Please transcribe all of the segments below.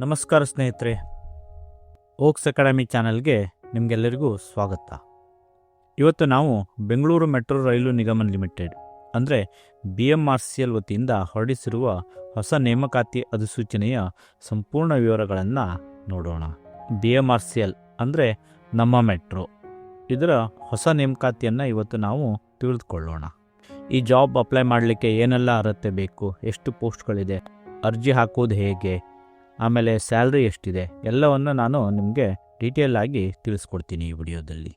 ನಮಸ್ಕಾರ ಸ್ನೇಹಿತರೆ, ಓಕ್ಸ್ ಅಕಾಡೆಮಿ ಚಾನಲ್ಗೆ ನಿಮಗೆಲ್ಲರಿಗೂ ಸ್ವಾಗತ. ಇವತ್ತು ನಾವು ಬೆಂಗಳೂರು ಮೆಟ್ರೋ ರೈಲು ನಿಗಮ ಲಿಮಿಟೆಡ್ ಅಂದರೆ BMRCL ವತಿಯಿಂದ ಹೊರಡಿಸಿರುವ ಹೊಸ ನೇಮಕಾತಿ ಅಧಿಸೂಚನೆಯ ಸಂಪೂರ್ಣ ವಿವರಗಳನ್ನು ನೋಡೋಣ. BMRCL ಅಂದರೆ ನಮ್ಮ ಮೆಟ್ರೋ, ಇದರ ಹೊಸ ನೇಮಕಾತಿಯನ್ನು ಇವತ್ತು ನಾವು ತಿಳಿದುಕೊಳ್ಳೋಣ. ಈ ಜಾಬ್ ಅಪ್ಲೈ ಮಾಡಲಿಕ್ಕೆ ಏನೆಲ್ಲ ಅರ್ಹತೆ ಬೇಕು, ಎಷ್ಟು ಪೋಸ್ಟ್ಗಳಿದೆ, ಅರ್ಜಿ ಹಾಕೋದು ಹೇಗೆ, ಆಮೇಲೆ ಸ್ಯಾಲ್ರಿ ಎಷ್ಟಿದೆ, ಎಲ್ಲವನ್ನು ನಾನು ನಿಮಗೆ ಡೀಟೇಲ್ ಆಗಿ ತಿಳಿಸ್ಕೊಡ್ತೀನಿ ಈ ವಿಡಿಯೋದಲ್ಲಿ.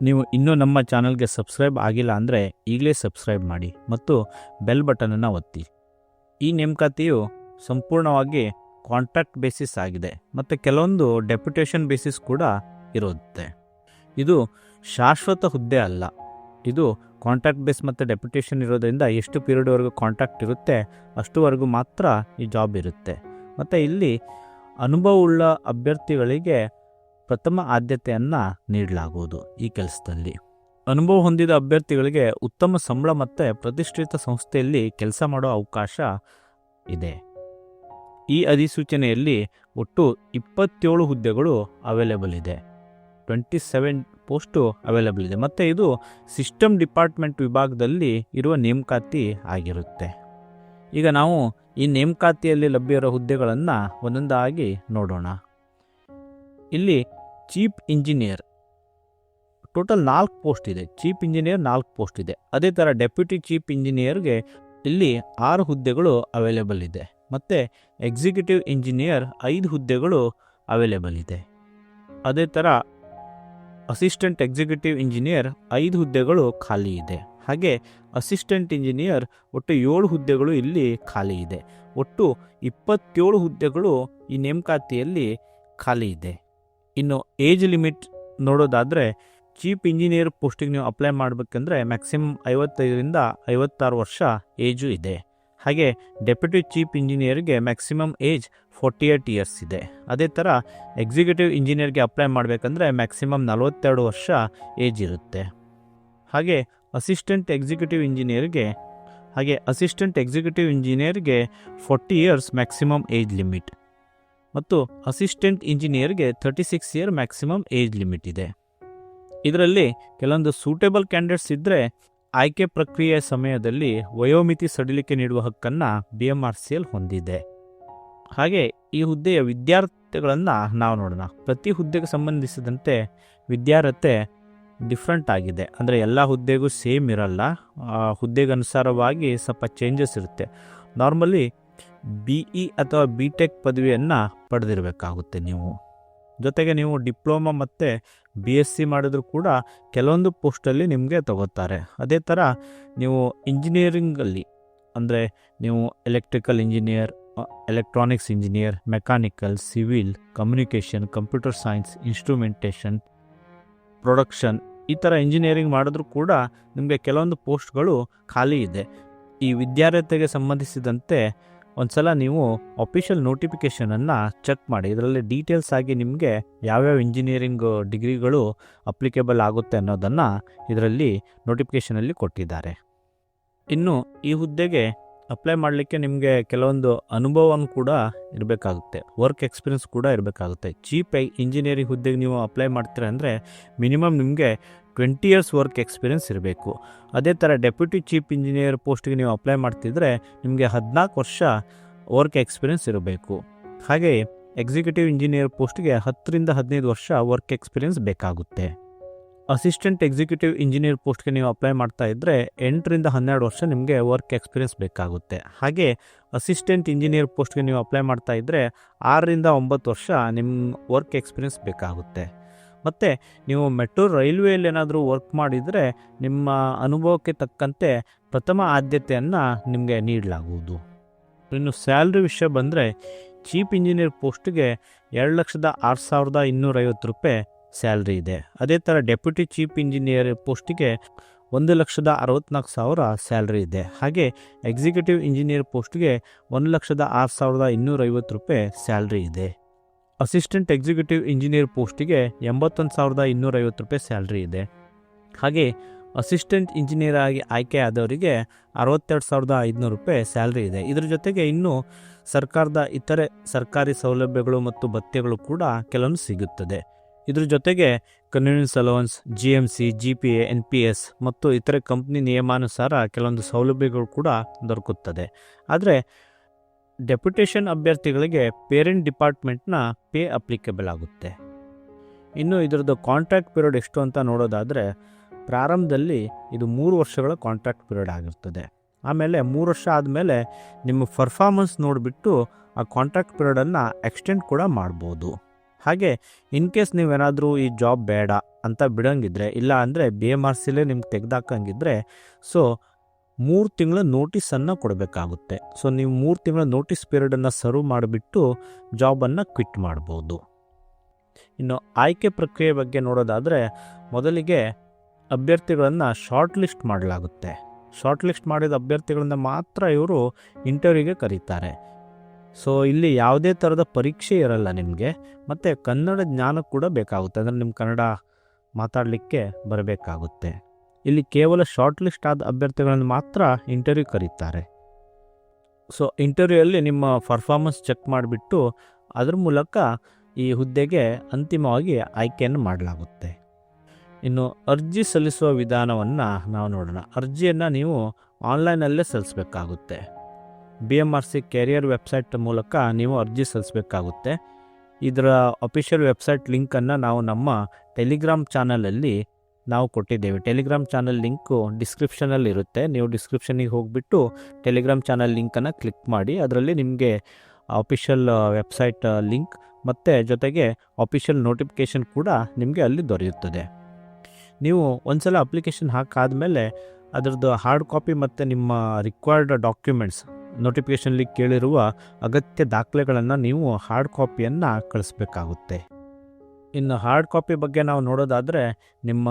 ನೀವು ಇನ್ನೂ ನಮ್ಮ ಚಾನಲ್ಗೆ ಸಬ್ಸ್ಕ್ರೈಬ್ ಆಗಿಲ್ಲ ಅಂದರೆ ಈಗಲೇ ಸಬ್ಸ್ಕ್ರೈಬ್ ಮಾಡಿ ಮತ್ತು ಬೆಲ್ ಬಟನನ್ನು ಒತ್ತಿ. ಈ ನೇಮಕಾತಿಯು ಸಂಪೂರ್ಣವಾಗಿ ಕಾಂಟ್ರಾಕ್ಟ್ ಬೇಸಿಸ್ ಆಗಿದೆ ಮತ್ತು ಕೆಲವೊಂದು ಡೆಪ್ಯುಟೇಷನ್ ಬೇಸಿಸ್ ಕೂಡ ಇರುತ್ತೆ. ಇದು ಶಾಶ್ವತ ಹುದ್ದೆ ಅಲ್ಲ, ಇದು ಕಾಂಟ್ರಾಕ್ಟ್ ಬೇಸ್ ಮತ್ತು ಡೆಪ್ಯುಟೇಷನ್ ಇರೋದ್ರಿಂದ ಎಷ್ಟು ಪೀರಿಯಡ್ವರೆಗೂ ಕಾಂಟ್ರಾಕ್ಟ್ ಇರುತ್ತೆ ಅಷ್ಟುವರೆಗೂ ಮಾತ್ರ ಈ ಜಾಬ್ ಇರುತ್ತೆ. ಮತ್ತು ಇಲ್ಲಿ ಅನುಭವವುಳ್ಳ ಅಭ್ಯರ್ಥಿಗಳಿಗೆ ಪ್ರಥಮ ಆದ್ಯತೆಯನ್ನು ನೀಡಲಾಗುವುದು. ಈ ಕೆಲಸದಲ್ಲಿ ಅನುಭವ ಹೊಂದಿದ ಅಭ್ಯರ್ಥಿಗಳಿಗೆ ಉತ್ತಮ ಸಂಬಳ ಮತ್ತು ಪ್ರತಿಷ್ಠಿತ ಸಂಸ್ಥೆಯಲ್ಲಿ ಕೆಲಸ ಮಾಡೋ ಅವಕಾಶ ಇದೆ. ಈ ಅಧಿಸೂಚನೆಯಲ್ಲಿ ಒಟ್ಟು 27 ಹುದ್ದೆಗಳು ಅವೈಲೇಬಲ್ ಇದೆ, 27 ಪೋಸ್ಟು ಅವೈಲೇಬಲ್ ಇದೆ ಮತ್ತು ಇದು ಸಿಸ್ಟಮ್ ಡಿಪಾರ್ಟ್ಮೆಂಟ್ ವಿಭಾಗದಲ್ಲಿ ಇರುವ ನೇಮಕಾತಿ ಆಗಿರುತ್ತೆ. ಈಗ ನಾವು ಈ ನೇಮಕಾತಿಯಲ್ಲಿ ಲಭ್ಯ ಇರೋ ಹುದ್ದೆಗಳನ್ನು ಒಂದೊಂದಾಗಿ ನೋಡೋಣ. ಇಲ್ಲಿ ಚೀಫ್ ಇಂಜಿನಿಯರ್ ಟೋಟಲ್ 4 ಪೋಸ್ಟ್ ಇದೆ. ಚೀಫ್ ಇಂಜಿನಿಯರ್ 4 ಪೋಸ್ಟ್ ಇದೆ. ಅದೇ ಥರ ಡೆಪ್ಯೂಟಿ ಚೀಫ್ ಇಂಜಿನಿಯರ್ಗೆ ಇಲ್ಲಿ 6 ಹುದ್ದೆಗಳು ಅವೈಲೇಬಲ್ ಇದೆ ಮತ್ತು ಎಕ್ಸಿಕ್ಯೂಟಿವ್ ಇಂಜಿನಿಯರ್ 5 ಹುದ್ದೆಗಳು ಅವೈಲೇಬಲ್ ಇದೆ. ಅದೇ ಥರ ಅಸಿಸ್ಟೆಂಟ್ ಎಕ್ಸಿಕ್ಯೂಟಿವ್ ಇಂಜಿನಿಯರ್ 5 ಹುದ್ದೆಗಳು ಖಾಲಿ ಇದೆ. ಹಾಗೆ ಅಸಿಸ್ಟೆಂಟ್ ಇಂಜಿನಿಯರ್ ಒಟ್ಟು 7 ಹುದ್ದೆಗಳು ಇಲ್ಲಿ ಖಾಲಿ ಇದೆ. ಒಟ್ಟು 27 ಹುದ್ದೆಗಳು ಈ ನೇಮಕಾತಿಯಲ್ಲಿ ಖಾಲಿ ಇದೆ. ಇನ್ನು ಏಜ್ ಲಿಮಿಟ್ ನೋಡೋದಾದರೆ ಚೀಫ್ ಇಂಜಿನಿಯರ್ ಪೋಸ್ಟಿಗೆ ನೀವು ಅಪ್ಲೈ ಮಾಡಬೇಕಂದ್ರೆ ಮ್ಯಾಕ್ಸಿಮಮ್ 55ರಿಂದ 56 ವರ್ಷ ಏಜು ಇದೆ. ಹಾಗೆ ಡೆಪ್ಯೂಟಿ ಚೀಫ್ ಇಂಜಿನಿಯರ್ಗೆ ಮ್ಯಾಕ್ಸಿಮಮ್ ಏಜ್ 48 ಇಯರ್ಸ್ ಇದೆ. ಅದೇ ಥರ ಎಕ್ಸಿಕ್ಯೂಟಿವ್ ಇಂಜಿನಿಯರ್ಗೆ ಅಪ್ಲೈ ಮಾಡಬೇಕಂದ್ರೆ ಮ್ಯಾಕ್ಸಿಮಮ್ 42 ವರ್ಷ ಏಜ್ ಇರುತ್ತೆ. ಹಾಗೆ ಅಸಿಸ್ಟೆಂಟ್ ಎಕ್ಸಿಕ್ಯೂಟಿವ್ ಇಂಜಿನಿಯರ್ಗೆ 40 ಇಯರ್ಸ್ ಮ್ಯಾಕ್ಸಿಮಮ್ ಏಜ್ ಲಿಮಿಟ್ ಮತ್ತು ಅಸಿಸ್ಟೆಂಟ್ ಇಂಜಿನಿಯರ್ಗೆ 36 ಇಯರ್ ಮ್ಯಾಕ್ಸಿಮಮ್ ಏಜ್ ಲಿಮಿಟ್ ಇದೆ. ಇದರಲ್ಲಿ ಕೆಲವೊಂದು ಸೂಟೇಬಲ್ ಕ್ಯಾಂಡಿಡೇಟ್ಸ್ ಇದ್ದರೆ ಆಯ್ಕೆ ಪ್ರಕ್ರಿಯೆಯ ಸಮಯದಲ್ಲಿ ವಯೋಮಿತಿ ಸಡಿಲಿಕೆ ನೀಡುವ ಹಕ್ಕನ್ನು BMRCL ಹೊಂದಿದೆ. ಹಾಗೆ ಈ ಹುದ್ದೆಯ ವಿದ್ಯಾರ್ಥಿಗಳನ್ನು ನಾವು ನೋಡೋಣ. ಪ್ರತಿ ಹುದ್ದೆಗೆ ಸಂಬಂಧಿಸಿದಂತೆ ವಿದ್ಯಾರ್ಹತೆ ಡಿಫ್ರೆಂಟ್ ಆಗಿದೆ. ಅಂದರೆ ಎಲ್ಲ ಹುದ್ದೆಗೂ ಸೇಮ್ ಇರಲ್ಲ, ಹುದ್ದೆಗೆ ಅನುಸಾರವಾಗಿ ಸ್ವಲ್ಪ ಚೇಂಜಸ್ ಇರುತ್ತೆ. ನಾರ್ಮಲಿ BE ಅಥವಾ BTech ಪದವಿಯನ್ನು ಪಡೆದಿರಬೇಕಾಗುತ್ತೆ ನೀವು. ಜೊತೆಗೆ ನೀವು ಡಿಪ್ಲೊಮಾ ಮತ್ತು BSc ಮಾಡಿದ್ರು ಕೂಡ ಕೆಲವೊಂದು ಪೋಸ್ಟಲ್ಲಿ ನಿಮಗೆ ತಗೋತಾರೆ. ಅದೇ ಥರ ನೀವು ಇಂಜಿನಿಯರಿಂಗಲ್ಲಿ ಅಂದರೆ ನೀವು electrical engineer, electronics engineer, mechanical, civil, communication, computer science, instrumentation, production ಈ ಥರ ಇಂಜಿನಿಯರಿಂಗ್ ಮಾಡಿದ್ರೂ ಕೂಡ ನಿಮಗೆ ಕೆಲವೊಂದು ಪೋಸ್ಟ್ಗಳು ಖಾಲಿ ಇದೆ. ಈ ವಿದ್ಯಾರ್ಹತೆಗೆ ಸಂಬಂಧಿಸಿದಂತೆ ಒಂದು ಸಲ ನೀವು ಅಫಿಷಿಯಲ್ ನೋಟಿಫಿಕೇಷನನ್ನು ಚೆಕ್ ಮಾಡಿ. ಇದರಲ್ಲಿ ಡೀಟೇಲ್ಸ್ ಆಗಿ ನಿಮಗೆ ಯಾವ್ಯಾವ ಇಂಜಿನಿಯರಿಂಗ್ ಡಿಗ್ರಿಗಳು ಅಪ್ಲಿಕೇಬಲ್ ಆಗುತ್ತೆ ಅನ್ನೋದನ್ನು ಇದರಲ್ಲಿ ನೋಟಿಫಿಕೇಷನಲ್ಲಿ ಕೊಟ್ಟಿದ್ದಾರೆ. ಇನ್ನು ಈ ಹುದ್ದೆಗೆ ಅಪ್ಲೈ ಮಾಡಲಿಕ್ಕೆ ನಿಮಗೆ ಕೆಲವೊಂದು ಅನುಭವವನ್ನು ಕೂಡ ಇರಬೇಕಾಗುತ್ತೆ, ವರ್ಕ್ ಎಕ್ಸ್ಪೀರಿಯನ್ಸ್ ಕೂಡ ಇರಬೇಕಾಗುತ್ತೆ. ಚೀಫ್ ಇಂಜಿನಿಯರಿಂಗ್ ಹುದ್ದೆಗೆ ನೀವು ಅಪ್ಲೈ ಮಾಡ್ತೀರಾ ಅಂದರೆ ಮಿನಿಮಮ್ ನಿಮಗೆ 20 ಇಯರ್ಸ್ ವರ್ಕ್ ಎಕ್ಸ್ಪೀರಿಯನ್ಸ್ ಇರಬೇಕು. ಅದೇ ಥರ ಡೆಪ್ಯೂಟಿ ಚೀಫ್ ಇಂಜಿನಿಯರ್ ಪೋಸ್ಟ್ಗೆ ನೀವು ಅಪ್ಲೈ ಮಾಡ್ತಿದ್ರೆ ನಿಮಗೆ 14 ವರ್ಷ ವರ್ಕ್ ಎಕ್ಸ್ಪೀರಿಯನ್ಸ್ ಇರಬೇಕು. ಹಾಗೆ ಎಕ್ಸಿಕ್ಯೂಟಿವ್ ಇಂಜಿನಿಯರ್ ಪೋಸ್ಟ್ಗೆ 10ರಿಂದ 15 ವರ್ಷ ವರ್ಕ್ ಎಕ್ಸ್ಪೀರಿಯನ್ಸ್ ಬೇಕಾಗುತ್ತೆ. ಅಸಿಸ್ಟೆಂಟ್ ಎಕ್ಸಿಕ್ಯೂಟಿವ್ ಇಂಜಿನಿಯರ್ ಪೋಸ್ಟ್ಗೆ ನೀವು ಅಪ್ಲೈ ಮಾಡ್ತಾ ಇದ್ದರೆ 8ರಿಂದ 12 ವರ್ಷ ನಿಮಗೆ ವರ್ಕ್ ಎಕ್ಸ್ಪೀರಿಯನ್ಸ್ ಬೇಕಾಗುತ್ತೆ. ಹಾಗೆ ಅಸಿಸ್ಟೆಂಟ್ ಇಂಜಿನಿಯರ್ ಪೋಸ್ಟ್ಗೆ ನೀವು ಅಪ್ಲೈ ಮಾಡ್ತಾ ಇದ್ದರೆ 6ರಿಂದ 9 ವರ್ಷ ನಿಮ್ಮ ವರ್ಕ್ ಎಕ್ಸ್ಪೀರಿಯನ್ಸ್ ಬೇಕಾಗುತ್ತೆ. ಮತ್ತು ನೀವು ಮೆಟ್ರೋ ರೈಲ್ವೆಯಲ್ಲಿ ಏನಾದರೂ ವರ್ಕ್ ಮಾಡಿದರೆ ನಿಮ್ಮ ಅನುಭವಕ್ಕೆ ತಕ್ಕಂತೆ ಪ್ರಥಮ ಆದ್ಯತೆಯನ್ನು ನಿಮಗೆ ನೀಡಲಾಗುವುದು. ಇನ್ನು ಸ್ಯಾಲ್ರಿ ವಿಷಯ ಬಂದರೆ ಚೀಫ್ ಇಂಜಿನಿಯರ್ ಪೋಸ್ಟ್ಗೆ 2,06,250 ರೂಪಾಯಿ ಸ್ಯಾಲ್ರಿ ಇದೆ. ಅದೇ ಥರ ಡೆಪ್ಯೂಟಿ ಚೀಫ್ ಇಂಜಿನಿಯರ್ ಪೋಸ್ಟಿಗೆ 1,64,000 ಸ್ಯಾಲ್ರಿ ಇದೆ. ಹಾಗೆ ಎಕ್ಸಿಕ್ಯೂಟಿವ್ ಇಂಜಿನಿಯರ್ ಪೋಸ್ಟ್ಗೆ 1,06,250 ರೂಪಾಯಿ ಸ್ಯಾಲ್ರಿ ಇದೆ. ಅಸಿಸ್ಟೆಂಟ್ ಎಕ್ಸಿಕ್ಯೂಟಿವ್ ಇಂಜಿನಿಯರ್ ಪೋಸ್ಟಿಗೆ 81,250 ರೂಪಾಯಿ ಸ್ಯಾಲ್ರಿ ಇದೆ. ಹಾಗೆ ಅಸಿಸ್ಟೆಂಟ್ ಇಂಜಿನಿಯರ್ ಆಗಿ ಆಯ್ಕೆ ಆದವರಿಗೆ 62,500 ರೂಪಾಯಿ ಸ್ಯಾಲ್ರಿ ಇದೆ. ಇದರ ಜೊತೆಗೆ ಇನ್ನೂ ಸರ್ಕಾರದ ಇತರೆ ಸರ್ಕಾರಿ ಸೌಲಭ್ಯಗಳು ಮತ್ತು ಭತ್ಯೆಗಳು ಕೂಡ ಕೆಲವೊಂದು ಸಿಗುತ್ತದೆ. ಇದ್ರ ಜೊತೆಗೆ convenience allowance, GMC, GPA, NPS ಮತ್ತು ಇತರೆ ಕಂಪ್ನಿ ನಿಯಮಾನುಸಾರ ಕೆಲವೊಂದು ಸೌಲಭ್ಯಗಳು ಕೂಡ ದೊರಕುತ್ತದೆ. ಆದರೆ ಡೆಪ್ಯುಟೇಷನ್ ಅಭ್ಯರ್ಥಿಗಳಿಗೆ ಪೇರೆಂಟ್ ಡಿಪಾರ್ಟ್ಮೆಂಟ್ನ ಪೇ ಅಪ್ಲಿಕೇಬಲ್ ಆಗುತ್ತೆ. ಇನ್ನು ಇದರದ್ದು ಕಾಂಟ್ರಾಕ್ಟ್ ಪೀರಿಯಡ್ ಎಷ್ಟು ಅಂತ ನೋಡೋದಾದರೆ, ಪ್ರಾರಂಭದಲ್ಲಿ ಇದು 3 ವರ್ಷಗಳ ಕಾಂಟ್ರಾಕ್ಟ್ ಪೀರಿಯಡ್ ಆಗಿರ್ತದೆ. ಆಮೇಲೆ 3 ವರ್ಷ ಆದಮೇಲೆ ನಿಮ್ಮ ಪರ್ಫಾರ್ಮೆನ್ಸ್ ನೋಡಿಬಿಟ್ಟು ಆ ಕಾಂಟ್ರಾಕ್ಟ್ ಪೀರಿಯಡನ್ನು ಎಕ್ಸ್ಟೆಂಡ್ ಕೂಡ ಮಾಡ್ಬೋದು. ಹಾಗೆ ಇನ್ ಕೇಸ್ ನೀವೇನಾದರೂ ಈ ಜಾಬ್ ಬೇಡ ಅಂತ ಬಿಡೋಂಗಿದ್ರೆ, ಇಲ್ಲ ಅಂದರೆ BMRCಲೇ ನಿಮ್ಗೆ ತೆಗೆದಾಕಂಗಿದ್ರೆ, ಸೊ 3 ತಿಂಗಳ ನೋಟಿಸನ್ನು ಕೊಡಬೇಕಾಗುತ್ತೆ. ಸೊ ನೀವು 3 ತಿಂಗಳ ನೋಟಿಸ್ ಪೀರಿಯಡನ್ನು ಸರ್ವ್ ಮಾಡಿಬಿಟ್ಟು ಜಾಬನ್ನು ಕ್ವಿಟ್ ಮಾಡ್ಬೋದು. ಇನ್ನು ಆಯ್ಕೆ ಪ್ರಕ್ರಿಯೆ ಬಗ್ಗೆ ನೋಡೋದಾದರೆ, ಮೊದಲಿಗೆ ಅಭ್ಯರ್ಥಿಗಳನ್ನು ಶಾರ್ಟ್ ಲಿಸ್ಟ್ ಮಾಡಲಾಗುತ್ತೆ. ಶಾರ್ಟ್ ಲಿಸ್ಟ್ ಮಾಡಿದ ಅಭ್ಯರ್ಥಿಗಳಿಂದ ಮಾತ್ರ ಇವರು ಇಂಟರ್ವ್ಯೂಗೆ ಕರೀತಾರೆ. ಸೊ ಇಲ್ಲಿ ಯಾವುದೇ ಥರದ ಪರೀಕ್ಷೆ ಇರಲ್ಲ ನಿಮಗೆ. ಮತ್ತು ಕನ್ನಡ ಜ್ಞಾನ ಕೂಡ ಬೇಕಾಗುತ್ತೆ, ಅಂದರೆ ನಿಮ್ಮ ಕನ್ನಡ ಮಾತಾಡಲಿಕ್ಕೆ ಬರಬೇಕಾಗುತ್ತೆ. ಇಲ್ಲಿ ಕೇವಲ ಶಾರ್ಟ್ ಲಿಸ್ಟ್ ಆದ ಅಭ್ಯರ್ಥಿಗಳನ್ನು ಮಾತ್ರ ಇಂಟರ್ವ್ಯೂ ಕರೀತಾರೆ. ಸೊ ಇಂಟರ್ವ್ಯೂಯಲ್ಲಿ ನಿಮ್ಮ ಪರ್ಫಾರ್ಮೆನ್ಸ್ ಚೆಕ್ ಮಾಡಿಬಿಟ್ಟು ಅದ್ರ ಮೂಲಕ ಈ ಹುದ್ದೆಗೆ ಅಂತಿಮವಾಗಿ ಆಯ್ಕೆಯನ್ನು ಮಾಡಲಾಗುತ್ತೆ. ಇನ್ನು ಅರ್ಜಿ ಸಲ್ಲಿಸುವ ವಿಧಾನವನ್ನು ನಾವು ನೋಡೋಣ. ಅರ್ಜಿಯನ್ನು ನೀವು ಆನ್ಲೈನಲ್ಲೇ ಸಲ್ಲಿಸಬೇಕಾಗುತ್ತೆ. BMRC ಕೆರಿಯರ್ ವೆಬ್ಸೈಟ್ ಮೂಲಕ ನೀವು ಅರ್ಜಿ ಸಲ್ಲಿಸಬೇಕಾಗುತ್ತೆ. ಇದರ ಅಫಿಷಿಯಲ್ ವೆಬ್ಸೈಟ್ ಲಿಂಕನ್ನು ನಾವು ನಮ್ಮ ಟೆಲಿಗ್ರಾಮ್ ಚಾನಲಲ್ಲಿ ನಾವು ಕೊಟ್ಟಿದ್ದೇವೆ. ಟೆಲಿಗ್ರಾಮ್ ಚಾನಲ್ ಲಿಂಕು ಡಿಸ್ಕ್ರಿಪ್ಷನಲ್ಲಿ ಇರುತ್ತೆ. ನೀವು ಡಿಸ್ಕ್ರಿಪ್ಷನಿಗೆ ಹೋಗಿಬಿಟ್ಟು ಟೆಲಿಗ್ರಾಮ್ ಚಾನಲ್ ಲಿಂಕನ್ನು ಕ್ಲಿಕ್ ಮಾಡಿ. ಅದರಲ್ಲಿ ನಿಮಗೆ ಅಫಿಷಿಯಲ್ ವೆಬ್ಸೈಟ್ ಲಿಂಕ್ ಮತ್ತು ಜೊತೆಗೆ ಅಫಿಷಿಯಲ್ ನೋಟಿಫಿಕೇಷನ್ ಕೂಡ ನಿಮಗೆ ಅಲ್ಲಿ ದೊರೆಯುತ್ತದೆ. ನೀವು ಒಂದ್ಸಲ ಅಪ್ಲಿಕೇಶನ್ ಹಾಕಾದಮೇಲೆ ಅದರದ್ದು ಹಾರ್ಡ್ ಕಾಪಿ ಮತ್ತು ನಿಮ್ಮ ರಿಕ್ವೈರ್ಡ್ ಡಾಕ್ಯುಮೆಂಟ್ಸ್, ನೋಟಿಫಿಕೇಷನ್ಲಿ ಕೇಳಿರುವ ಅಗತ್ಯ ದಾಖಲೆಗಳನ್ನು ನೀವು ಹಾರ್ಡ್ ಕಾಪಿಯನ್ನು ಕಳಿಸ್ಬೇಕಾಗುತ್ತೆ. ಇನ್ನು ಹಾರ್ಡ್ ಕಾಪಿ ಬಗ್ಗೆ ನಾವು ನೋಡೋದಾದರೆ, ನಿಮ್ಮ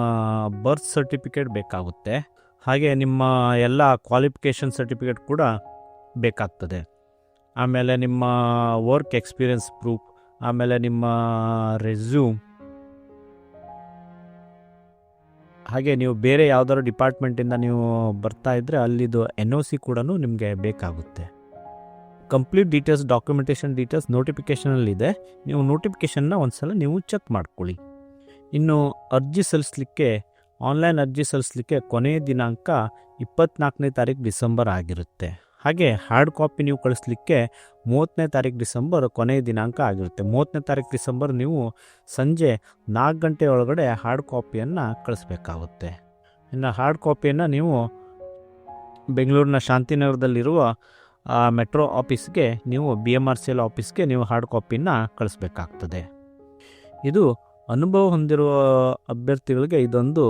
ಬರ್ತ್ ಸರ್ಟಿಫಿಕೇಟ್ ಬೇಕಾಗುತ್ತೆ. ಹಾಗೆ ನಿಮ್ಮ ಎಲ್ಲ ಕ್ವಾಲಿಫಿಕೇಷನ್ ಸರ್ಟಿಫಿಕೇಟ್ ಕೂಡ ಬೇಕಾಗ್ತದೆ. ಆಮೇಲೆ ನಿಮ್ಮ ವರ್ಕ್ ಎಕ್ಸ್ಪೀರಿಯನ್ಸ್ ಪ್ರೂಫ್, ಆಮೇಲೆ ನಿಮ್ಮ ರೆಸ್ಯೂಮ್, ಹಾಗೆ ನೀವು ಬೇರೆ ಯಾವುದಾದ್ರು ಡಿಪಾರ್ಟ್ಮೆಂಟಿಂದ ನೀವು ಬರ್ತಾ ಇದ್ದರೆ ಅಲ್ಲಿದು NOC ಕೂಡ ನಿಮಗೆ ಬೇಕಾಗುತ್ತೆ. ಕಂಪ್ಲೀಟ್ ಡೀಟೇಲ್ಸ್, ಡಾಕ್ಯುಮೆಂಟೇಷನ್ ಡೀಟೇಲ್ಸ್ ನೋಟಿಫಿಕೇಷನಲ್ಲಿದೆ. ನೀವು ನೋಟಿಫಿಕೇಷನ್ನ ಒಂದ್ಸಲ ನೀವು ಚೆಕ್ ಮಾಡ್ಕೊಳ್ಳಿ. ಇನ್ನು ಅರ್ಜಿ ಸಲ್ಲಿಸಲಿಕ್ಕೆ, ಆನ್ಲೈನ್ ಅರ್ಜಿ ಸಲ್ಲಿಸಲಿಕ್ಕೆ ಕೊನೆಯ ದಿನಾಂಕ 24ನೇ ತಾರೀಕು ಡಿಸೆಂಬರ್ ಆಗಿರುತ್ತೆ. ಹಾಗೆ ಹಾರ್ಡ್ ಕಾಪಿ ನೀವು ಕಳಿಸ್ಲಿಕ್ಕೆ 30ನೇ ತಾರೀಕು ಡಿಸೆಂಬರ್ ಕೊನೆಯ ದಿನಾಂಕ ಆಗಿರುತ್ತೆ. 30ನೇ ತಾರೀಕು ಡಿಸೆಂಬರ್ ನೀವು ಸಂಜೆ 4 ಗಂಟೆ ಒಳಗಡೆ ಹಾರ್ಡ್ ಕಾಪಿಯನ್ನು ಕಳಿಸ್ಬೇಕಾಗುತ್ತೆ. ಇನ್ನು ಹಾರ್ಡ್ ಕಾಪಿಯನ್ನು ನೀವು ಬೆಂಗಳೂರಿನ ಶಾಂತಿನಗರದಲ್ಲಿರುವ ಮೆಟ್ರೋ ಆಫೀಸ್ಗೆ, ನೀವು BMRCL ಆಫೀಸ್ಗೆ ನೀವು ಹಾರ್ಡ್ ಕಾಪಿನ ಕಳಿಸ್ಬೇಕಾಗ್ತದೆ. ಇದು ಅನುಭವ ಹೊಂದಿರುವ ಅಭ್ಯರ್ಥಿಗಳಿಗೆ ಇದೊಂದು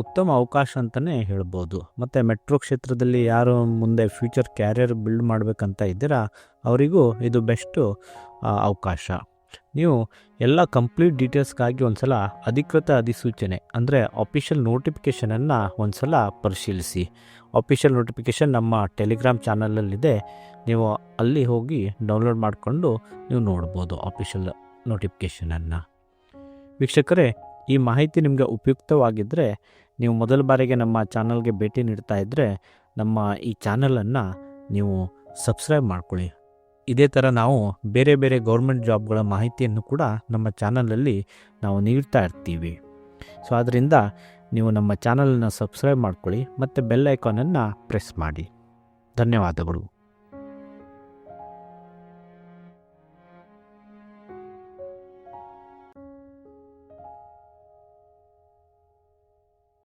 ಉತ್ತಮ ಅವಕಾಶ ಅಂತಲೇ ಹೇಳ್ಬೋದು. ಮತ್ತು ಮೆಟ್ರೋ ಕ್ಷೇತ್ರದಲ್ಲಿ ಯಾರು ಮುಂದೆ ಫ್ಯೂಚರ್ ಕ್ಯಾರಿಯರ್ ಬಿಲ್ಡ್ ಮಾಡಬೇಕಂತ ಇದ್ದೀರಾ ಅವರಿಗೂ ಇದು ಬೆಸ್ಟು ಅವಕಾಶ. ನೀವು ಎಲ್ಲ ಕಂಪ್ಲೀಟ್ ಡೀಟೇಲ್ಸ್ಗಾಗಿ ಒಂದು ಸಲ ಅಧಿಕೃತ ಅಧಿಸೂಚನೆ ಅಂದರೆ ಅಫಿಷಿಯಲ್ ನೋಟಿಫಿಕೇಷನನ್ನು ಒಂದು ಸಲ ಪರಿಶೀಲಿಸಿ. ಅಫಿಷಿಯಲ್ ನೋಟಿಫಿಕೇಷನ್ ನಮ್ಮ ಟೆಲಿಗ್ರಾಮ್ ಚಾನಲಲ್ಲಿದೆ. ನೀವು ಅಲ್ಲಿ ಹೋಗಿ ಡೌನ್ಲೋಡ್ ಮಾಡಿಕೊಂಡು ನೀವು ನೋಡ್ಬೋದು ಅಫಿಷಿಯಲ್ ನೋಟಿಫಿಕೇಷನನ್ನು. ವೀಕ್ಷಕರೇ, ಈ ಮಾಹಿತಿ ನಿಮಗೆ ಉಪಯುಕ್ತವಾಗಿದ್ದರೆ, ನೀವು ಮೊದಲ ಬಾರಿಗೆ ನಮ್ಮ ಚಾನಲ್ಗೆ ಭೇಟಿ ನೀಡ್ತಾ ಇದ್ದರೆ ನಮ್ಮ ಈ ಚಾನಲನ್ನು ನೀವು ಸಬ್ಸ್ಕ್ರೈಬ್ ಮಾಡ್ಕೊಳ್ಳಿ. ಇದೇ ಥರ ನಾವು ಬೇರೆ ಬೇರೆ ಗೌರ್ಮೆಂಟ್ ಜಾಬ್ಗಳ ಮಾಹಿತಿಯನ್ನು ಕೂಡ ನಮ್ಮ ಚಾನಲಲ್ಲಿ ನಾವು ನೀಡ್ತಾ ಇರ್ತೀವಿ. ಸೊ ಆದ್ದರಿಂದ ನೀವು ನಮ್ಮ ಚಾನಲನ್ನು ಸಬ್ಸ್ಕ್ರೈಬ್ ಮಾಡ್ಕೊಳ್ಳಿ ಮತ್ತು ಬೆಲ್ ಐಕಾನನ್ನು ಪ್ರೆಸ್ ಮಾಡಿ. ಧನ್ಯವಾದಗಳು.